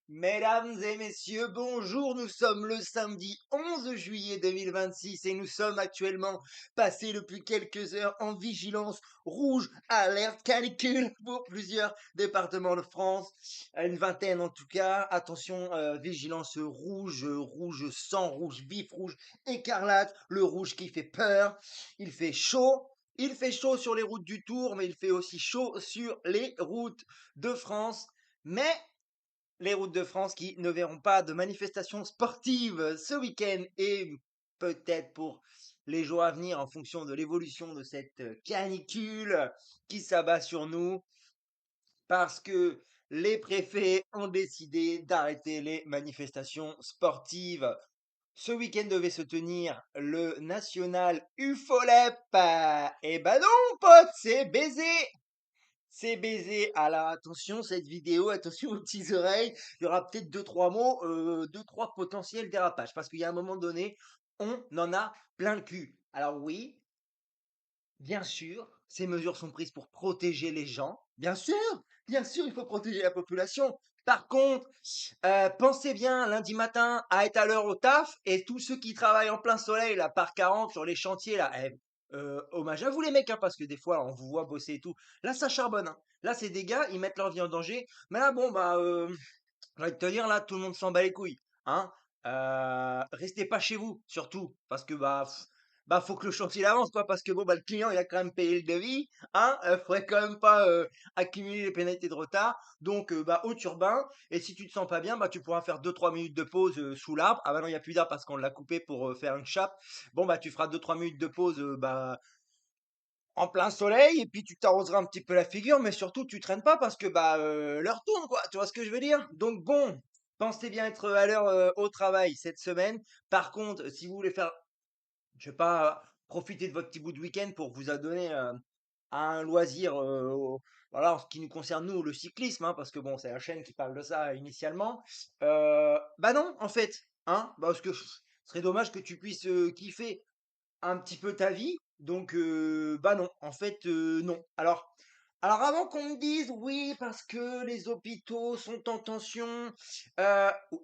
Mesdames et messieurs, bonjour. Nous sommes le samedi 11 juillet 2026 et nous sommes actuellement passés depuis quelques heures en vigilance rouge, alerte canicule pour plusieurs départements de France, une vingtaine en tout cas. Attention, vigilance rouge, rouge sang, rouge vif, rouge écarlate, le rouge qui fait peur. Il fait chaud. Il fait chaud sur les routes du Tour, mais il fait aussi chaud sur les routes de France. Mais les routes de France qui ne verront pas de manifestations sportives ce week-end et peut-être pour les jours à venir en fonction de l'évolution de cette canicule qui s'abat sur nous parce que les préfets ont décidé d'arrêter les manifestations sportives. Ce week-end devait se tenir le national UFOLEP. Eh ben non, pote, c'est baisé. C'est baisé. Alors attention, cette vidéo, attention aux petites oreilles. Il y aura peut-être deux, trois mots, deux, trois potentiels dérapages. Parce qu'il y a un moment donné, on en a plein le cul. Alors oui, bien sûr, ces mesures sont prises pour protéger les gens. Bien sûr, il faut protéger la population. Par contre, pensez bien lundi matin à être à l'heure au taf et tous ceux qui travaillent en plein soleil, là, par 40 sur les chantiers, là, hommage à vous les mecs, hein, parce que des fois, on vous voit bosser et tout. Là, ça charbonne, hein. Là, c'est des gars, ils mettent leur vie en danger. Mais là, bon, bah, j'ai envie de te dire, là, tout le monde s'en bat les couilles, hein. Restez pas chez vous, surtout, parce que bah faut que le chantier il avance, quoi, parce que bon, bah le client il a quand même payé le devis, hein. Faudrait quand même pas accumuler les pénalités de retard. Donc, bah au turbin. Et si tu te sens pas bien, bah tu pourras faire deux trois minutes de pause sous l'arbre. Ah bah non, il y a plus d'arbre parce qu'on l'a coupé pour faire une chape. Bon bah tu feras deux trois minutes de pause, bah en plein soleil et puis tu t'arroseras un petit peu la figure, mais surtout tu traînes pas parce que bah l'heure tourne quoi, tu vois ce que je veux dire? Donc bon, pensez bien être à l'heure au travail cette semaine. Par contre, si vous voulez faire, je sais pas, profiter de votre petit bout de week-end pour vous adonner à un loisir, voilà, en ce qui nous concerne nous, le cyclisme, hein, parce que bon, c'est la chaîne qui parle de ça initialement. Bah non, en fait, hein, parce que ce serait dommage que tu puisses kiffer un petit peu ta vie. Donc, bah non, en fait, non. Alors avant qu'on me dise oui, parce que les hôpitaux sont en tension,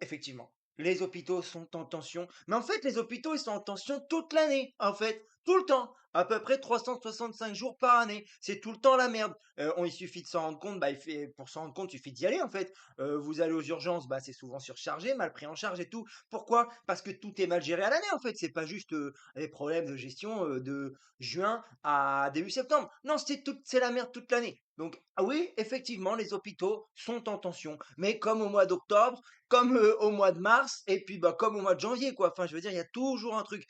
effectivement, les hôpitaux sont en tension. Mais en fait, les hôpitaux, ils sont en tension toute l'année, en fait, tout le temps. À peu près 365 jours par année. C'est tout le temps la merde. Il suffit de s'en rendre compte, bah, pour s'en rendre compte, il suffit d'y aller, en fait. Vous allez aux urgences, bah, c'est souvent surchargé, mal pris en charge et tout. Pourquoi? Parce que tout est mal géré à l'année, en fait. C'est pas juste les problèmes de gestion de juin à début septembre. Non, c'est la merde toute l'année. Donc, ah oui, effectivement, les hôpitaux sont en tension. Mais comme au mois d'octobre, comme au mois de mars, et puis bah, comme au mois de janvier, quoi. Enfin, je veux dire, il y a toujours un truc.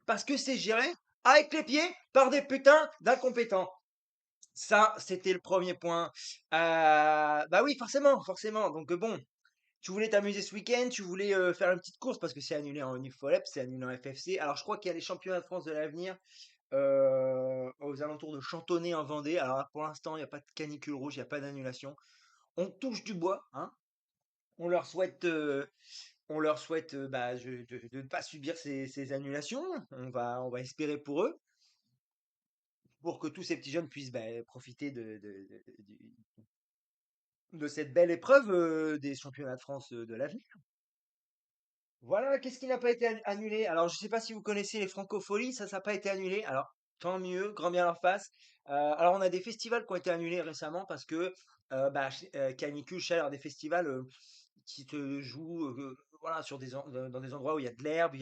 Parce que c'est géré avec les pieds par des putains d'incompétents. Ça, c'était le premier point. Bah oui, forcément. Donc bon, tu voulais t'amuser ce week-end, tu voulais faire une petite course parce que c'est annulé en UFOLEP, c'est annulé en FFC. Alors je crois qu'il y a les championnats de France de l'avenir aux alentours de Chantonnay en Vendée. Alors là, pour l'instant, il n'y a pas de canicule rouge, il n'y a pas d'annulation. On touche du bois, hein. On leur souhaite, bah, de ne pas subir ces annulations. On va espérer pour eux, pour que tous ces petits jeunes puissent bah, profiter de cette belle épreuve des championnats de France de l'avenir. Voilà, qu'est-ce qui n'a pas été annulé? Alors, je ne sais pas si vous connaissez les Francopholies, ça n'a pas été annulé. Alors, tant mieux, grand bien leur face. Alors, on a des festivals qui ont été annulés récemment parce que bah, canicule, chaleur, des festivals qui te jouent voilà, dans des endroits où il y a de l'herbe,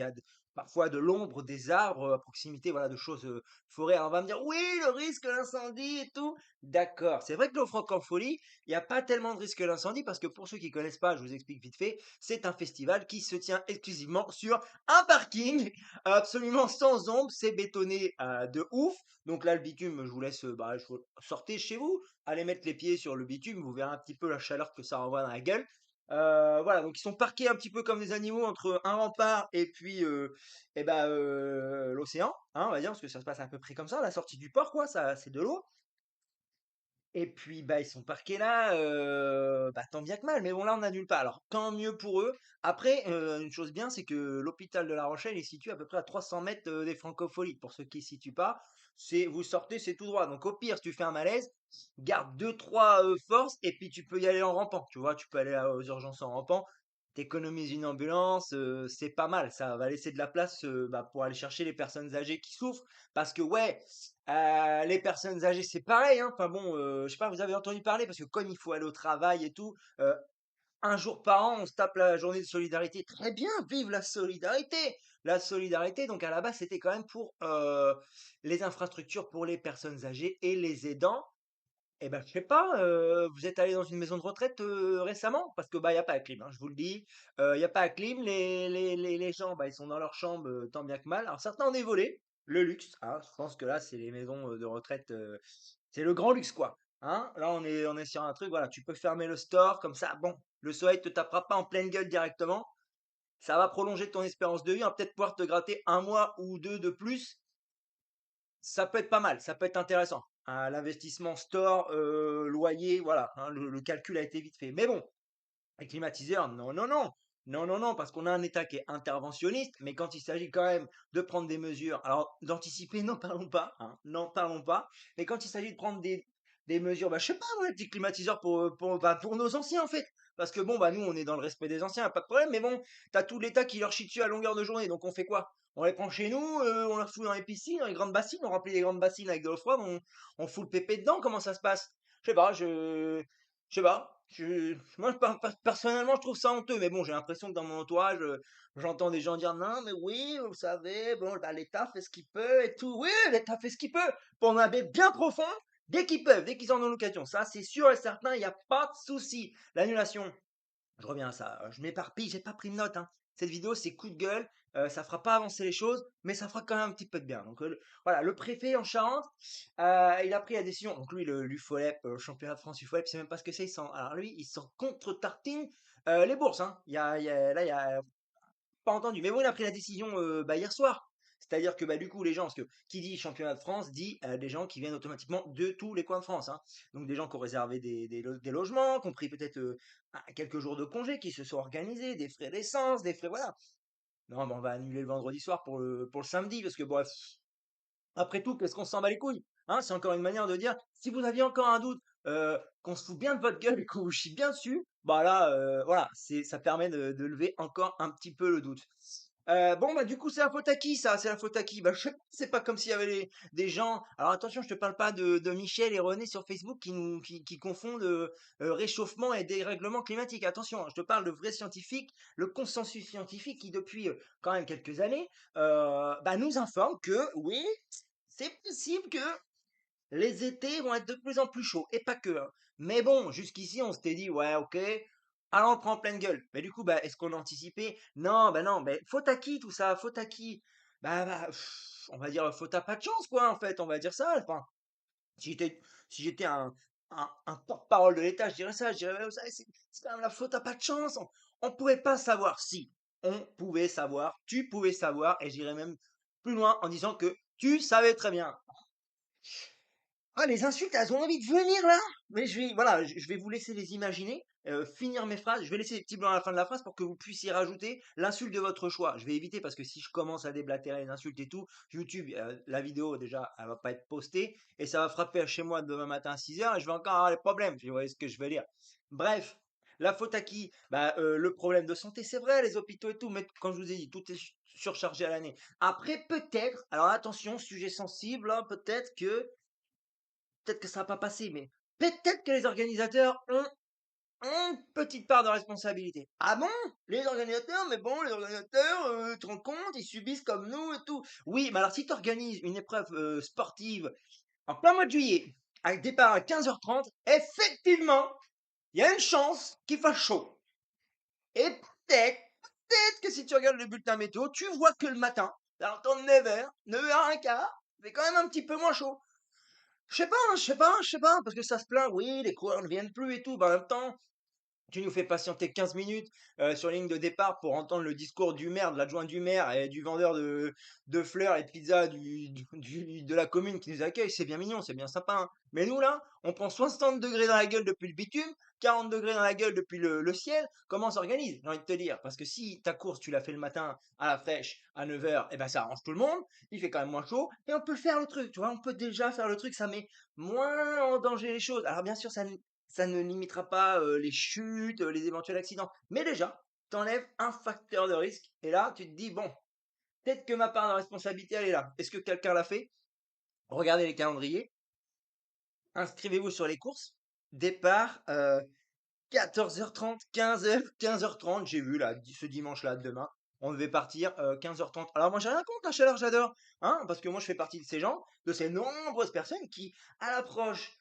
parfois de l'ombre, des arbres à proximité, voilà, de choses forêts. Alors, on va me dire, oui, le risque d'incendie et tout. D'accord, c'est vrai que le Francophonie, il n'y a pas tellement de risque d'incendie parce que pour ceux qui connaissent pas, je vous explique vite fait, c'est un festival qui se tient exclusivement sur un parking absolument sans ombre, c'est bétonné de ouf. Donc là, le bitume, je vous laisse, bah, sortez chez vous, allez mettre les pieds sur le bitume, vous verrez un petit peu la chaleur que ça renvoie dans la gueule. Voilà, donc ils sont parqués un petit peu comme des animaux entre un rempart et puis l'océan, hein, on va dire, parce que ça se passe à peu près comme ça, la sortie du port, quoi, ça, c'est de l'eau. Et puis, bah, ils sont parqués là, bah, tant bien que mal. Mais bon, là, on n'annule pas. Alors, tant mieux pour eux. Après, une chose bien, c'est que l'hôpital de La Rochelle est situé à peu près à 300 mètres des Francopholies. Pour ceux qui ne situent pas, vous sortez, c'est tout droit. Donc au pire, si tu fais un malaise, garde deux, trois forces et puis tu peux y aller en rampant. Tu vois, tu peux aller aux urgences en rampant. T'économises une ambulance, c'est pas mal. Ça va laisser de la place bah, pour aller chercher les personnes âgées qui souffrent. Parce que ouais, les personnes âgées, c'est pareil, hein. Enfin bon, je sais pas, vous avez entendu parler parce que comme il faut aller au travail et tout, un jour par an, on se tape la journée de solidarité. Très bien, vive la solidarité! La solidarité, donc à la base, c'était quand même pour les infrastructures pour les personnes âgées et les aidants. Eh ben, je sais pas, vous êtes allé dans une maison de retraite récemment? Parce que bah, il n'y a pas la clim, hein, je vous le dis. Il n'y a pas la clim, les gens, bah, ils sont dans leur chambre tant bien que mal. Alors certains en évolué, le luxe, hein, je pense que là, c'est les maisons de retraite, c'est le grand luxe, quoi. Hein? Là, on est sur un truc, voilà, tu peux fermer le store, comme ça, bon, le soleil te tapera pas en pleine gueule directement. Ça va prolonger ton espérance de vie, on va peut-être pouvoir te gratter un mois ou deux de plus. Ça peut être pas mal, ça peut être intéressant. L'investissement store, loyer, voilà, hein, le calcul a été vite fait. Mais bon, les climatiseurs, non, non, non. Non, non, non, parce qu'on a un État qui est interventionniste, mais quand il s'agit quand même de prendre des mesures, alors d'anticiper, n'en parlons pas, hein, n'en parlons pas, mais quand il s'agit de prendre des mesures, bah, je sais pas, moi, les petits climatiseurs bah, pour nos anciens, en fait. Parce que bon, bah, nous, on est dans le respect des anciens, pas de problème, mais bon, t'as tout l'État qui leur chie dessus à longueur de journée, donc on fait quoi? On les prend chez nous, on leur fout dans les piscines, dans les grandes bassines, on remplit les grandes bassines avec de l'eau froide, on fout le pépé dedans, comment ça se passe? Je sais pas, je sais pas. Moi, personnellement, je trouve ça honteux. Mais bon, j'ai l'impression que dans mon entourage, j'entends des gens dire non, mais oui, vous savez, bon, bah, l'État fait ce qu'il peut et tout. Oui, l'État fait ce qu'il peut pour naber bien profond dès qu'ils peuvent, dès qu'ils en ont l'occasion. Ça, c'est sûr et certain, il n'y a pas de souci. L'annulation, je reviens à ça. Je m'éparpille, j'ai pas pris de notes, hein. Cette vidéo, c'est coup de gueule. Ça fera pas avancer les choses, mais ça fera quand même un petit peu de bien. Donc voilà, le préfet en Charente, il a pris la décision. Donc lui, le l'UFOLEP, championnat de France UFOLEP, il sait même pas ce que c'est. Alors lui, il s'en contre-tartine les bourses, hein. Là, il y a pas entendu. Mais bon, il a pris la décision bah, hier soir. C'est-à-dire que bah, du coup, les gens, parce que qui dit championnat de France dit des gens qui viennent automatiquement de tous les coins de France, hein. Donc des gens qui ont réservé des logements, qui ont pris peut-être quelques jours de congé, qui se sont organisés, des frais d'essence, des frais, voilà. Non, mais on va annuler le vendredi soir pour le samedi, parce que bref, après tout, qu'est-ce qu'on s'en bat les couilles? Hein, c'est encore une manière de dire, si vous aviez encore un doute, qu'on se fout bien de votre gueule et qu'on vous chie bien dessus, bah là, voilà, ça permet de lever encore un petit peu le doute. Bon, bah du coup, c'est la faute à qui ça? C'est la faute à qui? Bah je sais pas, c'est pas comme s'il y avait des gens. Alors attention, je te parle pas de Michel et René sur Facebook qui confondent réchauffement et dérèglement climatique. Attention, hein, je te parle de vrais scientifiques, le consensus scientifique qui depuis quand même quelques années bah, nous informe que oui, c'est possible que les étés vont être de plus en plus chauds, et pas que, hein. Mais bon, jusqu'ici, on s'était dit, ouais, ok, alors on prend en pleine gueule. Mais du coup, bah, est-ce qu'on a anticipé? Non, bah non, mais faute à qui tout ça? Faute à qui? On va dire faute à pas de chance, quoi, en fait, on va dire ça. Enfin, si j'étais, si j'étais un porte-parole de l'État, je dirais ça, je dirais, ouais, vous savez, c'est quand même la faute à pas de chance. On pouvait pas savoir si. On pouvait savoir, tu pouvais savoir, et j'irais même plus loin en disant que tu savais très bien. Ah, les insultes, elles ont envie de venir là. Mais voilà, je vais vous laisser les imaginer, finir mes phrases. Je vais laisser des petits blancs à la fin de la phrase pour que vous puissiez rajouter l'insulte de votre choix. Je vais éviter parce que si je commence à déblatérer les insultes et tout, YouTube, la vidéo déjà, elle va pas être postée et ça va frapper chez moi demain matin à 6 heures et je vais encore avoir les problèmes. Vous voyez ce que je veux dire. Bref, la faute à qui? Bah, le problème de santé, c'est vrai, les hôpitaux et tout, mais quand je vous ai dit, tout est surchargé à l'année. Après, peut-être, alors attention, sujet sensible, hein, peut-être que ça va pas passer, mais peut-être que les organisateurs ont une petite part de responsabilité. Ah bon? Les organisateurs? Mais bon, les organisateurs, tu te rends compte, ils subissent comme nous et tout. Oui, mais alors si tu organises une épreuve sportive en plein mois de juillet, avec départ à 15h30, effectivement, il y a une chance qu'il fasse chaud. Et peut-être que si tu regardes le bulletin météo, tu vois que le matin, alors ton 9h, 9h15, c'est quand même un petit peu moins chaud. Je sais pas, hein, je sais pas, parce que ça se plaint, oui, les coureurs ne viennent plus et tout. Bah, en même temps, Tu nous fais patienter 15 minutes sur la ligne de départ pour entendre le discours du maire, de l'adjoint du maire et du vendeur de fleurs et de pizzas de la commune qui nous accueille. C'est bien mignon, c'est bien sympa, hein. Mais nous, là, on prend 60 degrés dans la gueule depuis le bitume, 40 degrés dans la gueule depuis le ciel. Comment on s'organise? J'ai envie de te dire. Parce que si ta course, tu l'as fait le matin à la fraîche, à 9 heures, eh ben ça arrange tout le monde. Il fait quand même moins chaud et on peut faire le truc. Tu vois, on peut déjà faire le truc. Ça met moins en danger les choses. Alors bien sûr, ça ne limitera pas les chutes, les éventuels accidents. Mais déjà, t'enlèves un facteur de risque. Et là, tu te dis, bon, peut-être que ma part de responsabilité, elle est là. Est-ce que quelqu'un l'a fait? Regardez les calendriers. Inscrivez-vous sur les courses. Départ 14h30, 15h, 15h30. J'ai vu là, ce dimanche-là, demain. On devait partir 15h30. Alors moi, j'ai rien contre la chaleur, j'adore. Hein, parce que moi, je fais partie de ces gens, de ces nombreuses personnes qui, à l'approche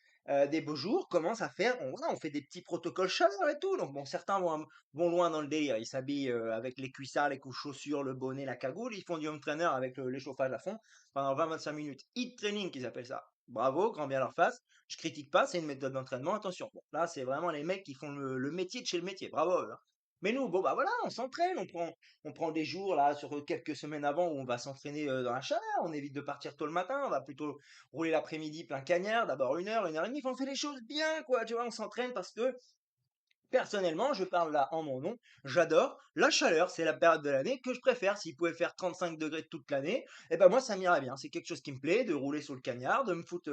des beaux jours, commencent à faire, voilà, on fait des petits protocoles chaleur et tout. Donc bon, certains vont loin dans le délire. Ils s'habillent avec les cuissards, les couches chaussures, le bonnet, la cagoule. Ils font du home trainer avec l'échauffage à fond pendant 20-25 minutes. Heat training, qu'ils appellent ça. Bravo, grand bien leur face. Je critique pas, c'est une méthode d'entraînement. Attention, bon, là, c'est vraiment les mecs qui font le métier de chez le métier. Bravo, à eux, hein. Mais nous, bon, bah voilà, on s'entraîne, on prend des jours là sur quelques semaines avant où on va s'entraîner dans la chaleur. On évite de partir tôt le matin, on va plutôt rouler l'après-midi plein cagnard, d'abord 1 heure et demie. Enfin, on fait les choses bien, quoi. Tu vois, on s'entraîne parce que personnellement, je parle là en mon nom, j'adore la chaleur, c'est la période de l'année que je préfère. S'il pouvait faire 35 degrés toute l'année, eh ben moi ça m'irait bien. C'est quelque chose qui me plaît, de rouler sur le cagnard, de me foutre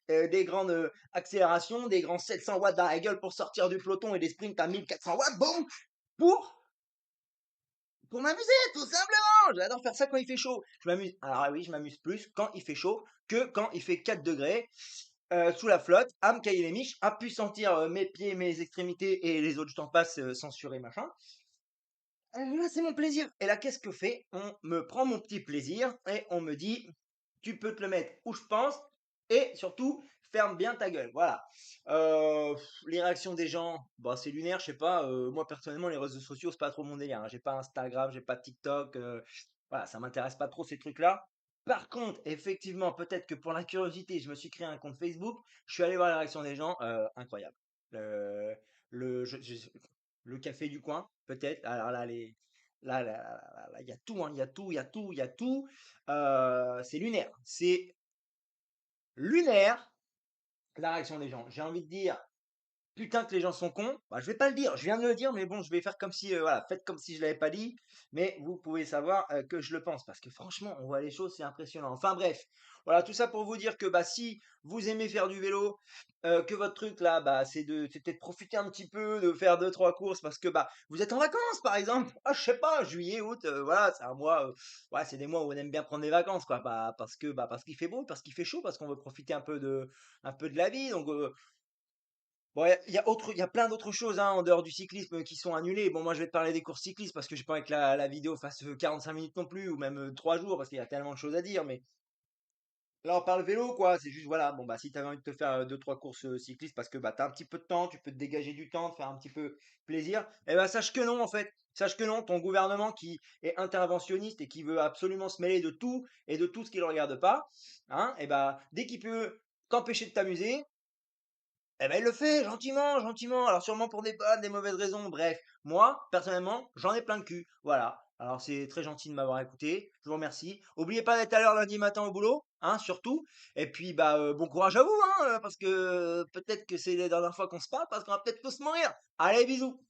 des grandes accélérations, des grands 700 watts dans la gueule pour sortir du peloton et des sprints à 1400 watts, boum, pour pour m'amuser, tout simplement. J'adore faire ça quand il fait chaud. Je m'amuse. Alors ah oui, je m'amuse plus quand il fait chaud que quand il fait 4 degrés sous la flotte, à me cailler les miches, à pu sentir mes pieds, mes extrémités et les autres, je t'en passe, censurés, machin. Là, c'est mon plaisir. Et là, qu'est-ce que fait? On me prend mon petit plaisir et on me dit, tu peux te le mettre où je pense et surtout, ferme bien ta gueule. Voilà. Les réactions des gens, bah, c'est lunaire, je sais pas. Moi, personnellement, les réseaux sociaux, c'est pas trop mon délire, hein. J'ai pas Instagram, j'ai pas TikTok. Voilà, ça m'intéresse pas trop ces trucs-là. Par contre, effectivement, peut-être que pour la curiosité, je me suis créé un compte Facebook. Je suis allé voir les réactions des gens. Incroyable. Le, le café du coin, peut-être. Alors là, là, il y a tout, hein, il y a tout, il y a tout, il y a tout. C'est lunaire. C'est lunaire, la réaction des gens. J'ai envie de dire, putain que les gens sont cons. Bah, je vais pas le dire, je viens de le dire, mais bon, je vais faire comme si, voilà, faites comme si je l'avais pas dit, mais vous pouvez savoir que je le pense, parce que franchement, on voit les choses, c'est impressionnant. Enfin bref, voilà, tout ça pour vous dire que bah si vous aimez faire du vélo, que votre truc là, bah c'est peut-être profiter un petit peu, de faire deux trois courses, parce que bah vous êtes en vacances par exemple. Ah, je sais pas, juillet, août, voilà, c'est un mois, ouais, c'est des mois où on aime bien prendre des vacances, quoi, parce qu'il fait beau, parce qu'il fait chaud, parce qu'on veut profiter un peu de la vie, donc bon, il y a plein d'autres choses hein, en dehors du cyclisme qui sont annulées. Bon, moi je vais te parler des courses cyclistes parce que j'ai pas envie que la vidéo fasse 45 minutes non plus, ou même 3 jours parce qu'il y a tellement de choses à dire. Mais là on parle vélo quoi, c'est juste voilà, bon bah si t'avais envie de te faire deux trois courses cyclistes parce que bah t'as un petit peu de temps, tu peux te dégager du temps, te faire un petit peu plaisir, eh ben sache que non en fait. Sache que non, ton gouvernement qui est interventionniste et qui veut absolument se mêler de tout et de tout ce qui ne le regarde pas, hein, et bah dès qu'il peut t'empêcher de t'amuser, eh ben, il le fait gentiment, gentiment. Alors sûrement pour des bonnes, des mauvaises raisons. Bref, moi, personnellement, j'en ai plein le cul. Voilà. Alors c'est très gentil de m'avoir écouté. Je vous remercie. Oubliez pas d'être à l'heure lundi matin au boulot, hein, surtout. Et puis bah bon courage à vous, hein, parce que peut-être que c'est la dernière fois qu'on se parle, parce qu'on va peut-être tous mourir. Allez, bisous.